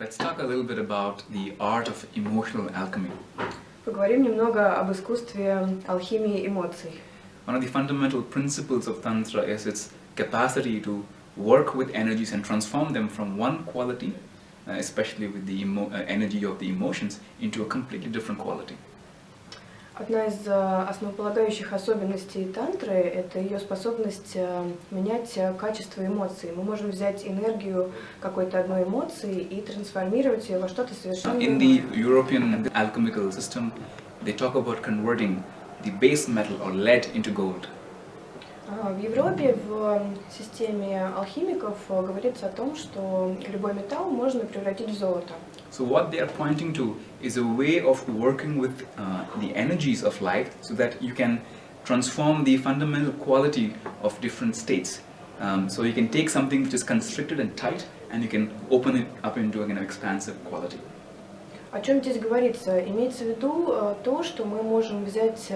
Let's talk a little bit about the art of emotional alchemy. Поговорим немного об искусстве алхимии эмоций. One of the fundamental principles of Tantra is its capacity to work with energies and transform them from one quality, especially with the energy of the emotions, into a completely different quality. Одна из основополагающих особенностей тантры – это ее способность менять качество эмоций. Мы можем взять энергию какой-то одной эмоции и трансформировать ее во что-то совершенно In the European alchemical system, they talk about converting the base metal or lead into gold. В Европе в системе алхимиков говорится о том, что любой металл можно превратить в золото. So what they are pointing to is a way of working with the energies of life so that you can transform the fundamental quality of different states. So you can take something which is constricted and tight and you can open it up into an expansive quality. О чем здесь говорится? Имеется в виду то, что мы можем взять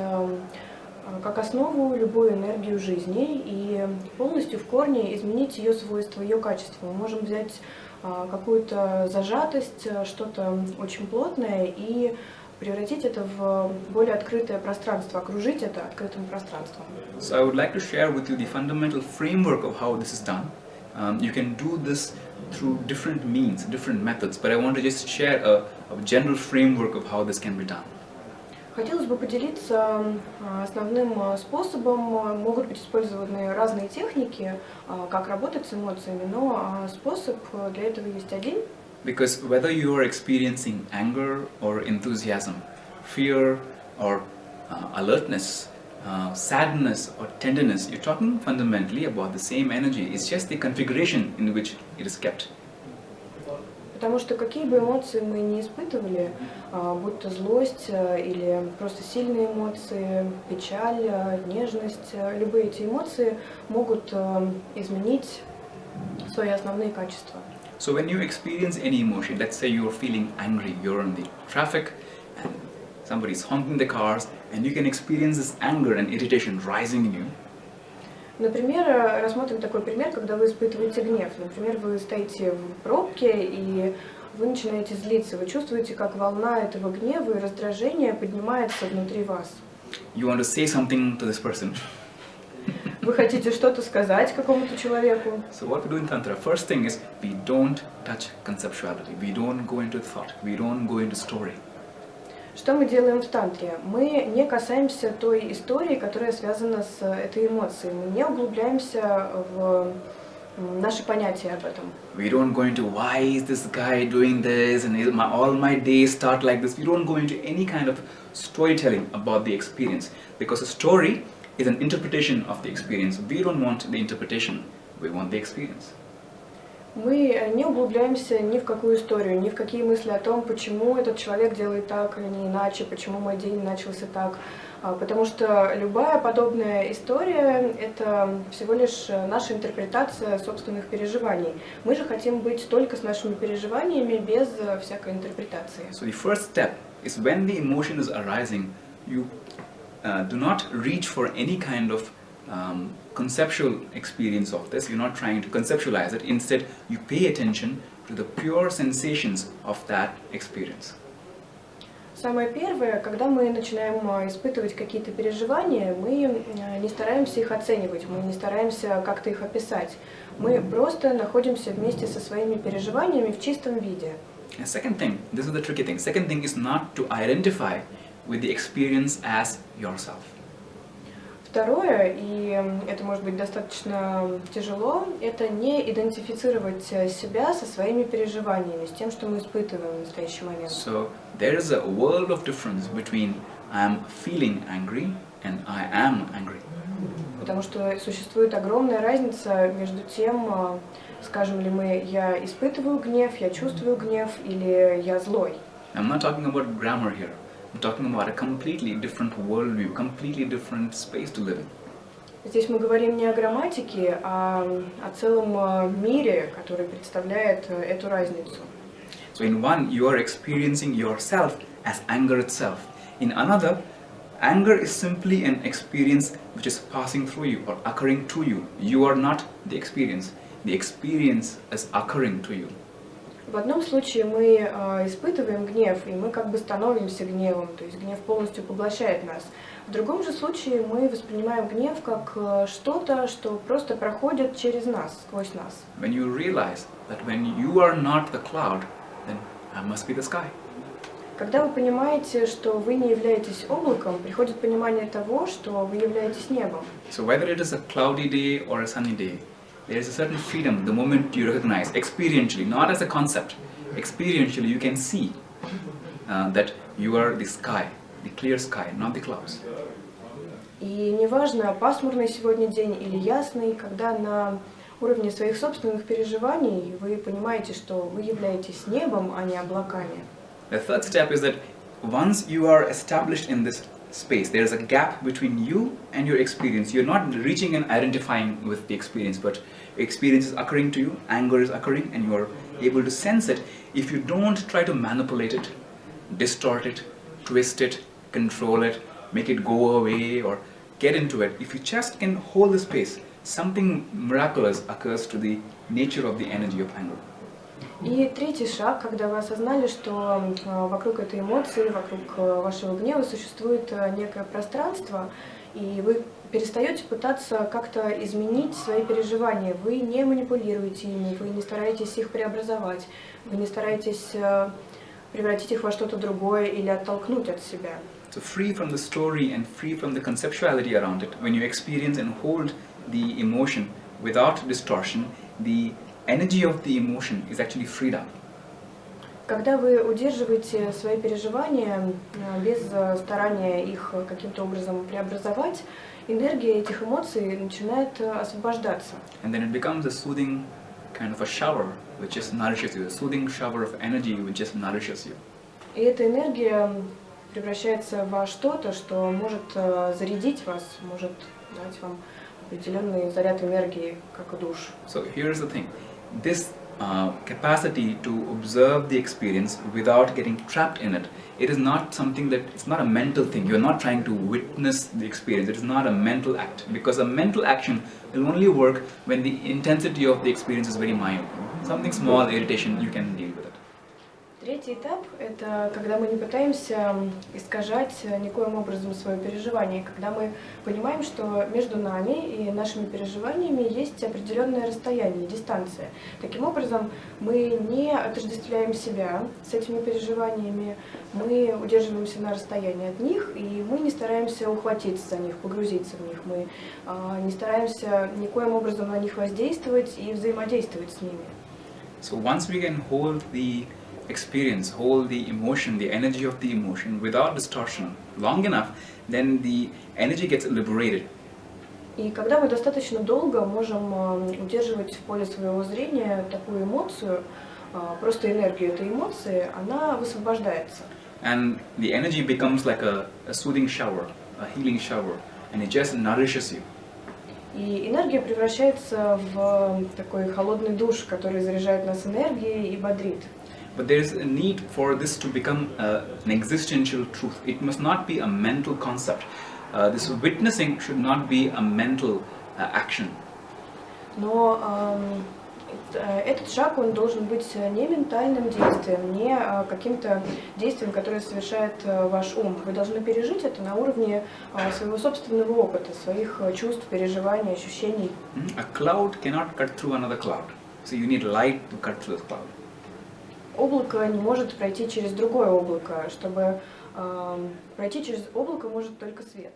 как основу любую энергию жизни и полностью в корне изменить ее свойства, ее качество. Мы можем взять какую-то зажатость, что-то очень плотное и превратить это в более открытое пространство, окружить это открытым пространством. So I would like to share with you the fundamental framework of how this is done. You can do this through different means, different methods, but I want to just share a general framework of how this can be done. Хотелось бы поделиться основным способом. Могут быть использованы разные техники, как работать с эмоциями, но способ для этого есть один. Because whether you are experiencing anger or enthusiasm, fear or alertness, sadness or tenderness, you're talking fundamentally about the same energy. It's just the configuration in which it is kept. Потому что какие бы эмоции мы ни испытывали, будь то злость или просто сильные эмоции, печаль, нежность, любые эти эмоции могут изменить свои основные качества. So when you experience any emotion, let's say you're feeling angry, you're in the traffic and somebody's honking the cars and you can experience this anger and irritation rising in you. Например, рассмотрим такой пример, когда вы испытываете гнев. Например, вы стоите в пробке и вы начинаете злиться. Вы чувствуете, как волна этого гнева и раздражения поднимается внутри вас. You want to say something to this person. Вы хотите что-то сказать какому-то человеку. So what we do in Tantra, first thing is we don't touch conceptuality. We don't go into thought. We don't go into story. Что мы делаем в тантре? Мы не касаемся той истории, которая связана с этой эмоцией. Мы не углубляемся в наши понятия об этом. We don't go into why is this guy doing this and all my days start like this. We don't go into any kind of storytelling about the experience because a story is an interpretation of the experience. We don't want the interpretation. We want the experience. Мы не углубляемся ни в какую историю, ни в какие мысли о том, почему этот человек делает так, а не иначе, почему мой день начался так. Потому что любая подобная история – это всего лишь наша интерпретация собственных переживаний. Мы же хотим быть только с нашими переживаниями, без всякой интерпретации. So the first step is when the emotion is arising, you do not reach for any kind of conceptual experience of this. You're not trying to conceptualize it. Instead, you pay attention to the pure sensations of that experience. Самое первое, когда мы начинаем испытывать какие-то переживания, мы не стараемся их оценивать, мы не стараемся как-то их описать. Мы просто находимся вместе со своими переживаниями в чистом виде. And second thing, this is the tricky thing. Second thing is not to identify with the experience as yourself. Второе, и это может быть достаточно тяжело, это не идентифицировать себя со своими переживаниями, с тем, что мы испытываем в настоящий момент. So there is a world of difference between I am feeling angry and I am angry. Потому что существует огромная разница между тем, скажем ли мы, я испытываю гнев, я чувствую гнев или я злой. I'm not talking about grammar here. I'm talking about a completely different worldview, completely different space to live in. Здесь мы говорим не о грамматике, а о целом мире, который представляет эту разницу. So in one, you are experiencing yourself as anger itself. In another, anger is simply an experience which is passing through you or occurring to you. You are not the experience. The experience is occurring to you. В одном случае мы испытываем гнев, и мы как бы становимся гневом, то есть гнев полностью поглощает нас. В другом же случае мы воспринимаем гнев как что-то, что просто проходит через нас, сквозь нас. When you realize that when you are not the cloud, then I must be the sky. Когда вы понимаете, что вы не являетесь облаком, приходит понимание того, что вы являетесь небом. So whether it is a cloudy day or a sunny day, there is a certain freedom the moment you recognize experientially, not as a concept. Experientially, you can see that you are the sky, the clear sky, not the clouds. И неважно, пасмурный сегодня день или ясный, когда на уровне своих собственных переживаний вы понимаете, что вы являетесь небом, а не облаками. The third step is that once you are established in this space, there is a gap between you and your experience. You're not reaching and identifying with the experience, but experience is occurring to you, anger is occurring, and you are able to sense it. If you don't try to manipulate it, distort it, twist it, control it, make it go away or get into it, if you just can hold the space, something miraculous occurs to the nature of the energy of anger. И третий шаг, когда вы осознали, что вокруг этой эмоции, вокруг вашего гнева существует некое пространство, и вы перестаете пытаться как-то изменить свои переживания. Вы не манипулируете ими, вы не стараетесь их преобразовать, вы не стараетесь превратить их во что-то другое или оттолкнуть от себя. So free from the story and free from the conceptuality around it, when you experience and hold the emotion without distortion, the energy of the emotion is actually freed up. Когда вы удерживаете свои переживания без старания их каким-то образом преобразовать, энергия этих эмоций начинает освобождаться. And then it becomes a soothing kind of a shower which just nourishes you, a soothing shower of energy which just nourishes you. И эта энергия превращается во что-то, что может зарядить вас, может дать вам определенный заряд энергии, как и душ. So here's the thing. This capacity to observe the experience without getting trapped in it, it is not something that, it's not a mental thing. You're not trying to witness the experience. It is not a mental act. Because a mental action will only work when the intensity of the experience is very mild. Something small, irritation, you can deal with it. Третий этап – это когда мы не пытаемся искажать никоим образом свое переживание, когда мы понимаем, что между нами и нашими переживаниями есть определенное расстояние, дистанция. Таким образом, мы не отождествляем себя с этими переживаниями, мы удерживаемся на расстоянии от них, и мы не стараемся ухватиться за них, погрузиться в них, мы не стараемся никоим образом на них воздействовать и взаимодействовать с ними. So once we can hold the experience, hold the emotion, the energy of the emotion without distortion long enough, then the energy gets liberated. И когда мы достаточно долго можем удерживать в поле своего зрения такую эмоцию, просто энергию этой эмоции, она высвобождается. And the energy becomes like a soothing shower, a healing shower, and it just nourishes you. И энергия превращается в такой холодный душ, который заряжает нас энергией и бодрит. But there is a need for this to become an existential truth. It must not be a mental concept. This witnessing should not be a mental action. Но этот шаг, он должен быть не ментальным действием, не каким-то действием, которое совершает ваш ум. Вы должны пережить это на уровне своего собственного опыта, своих чувств, переживаний, ощущений. A cloud cannot cut through another cloud. So you need light to cut through the cloud. Облако не может пройти через другое облако. Чтобы пройти через облако может только свет.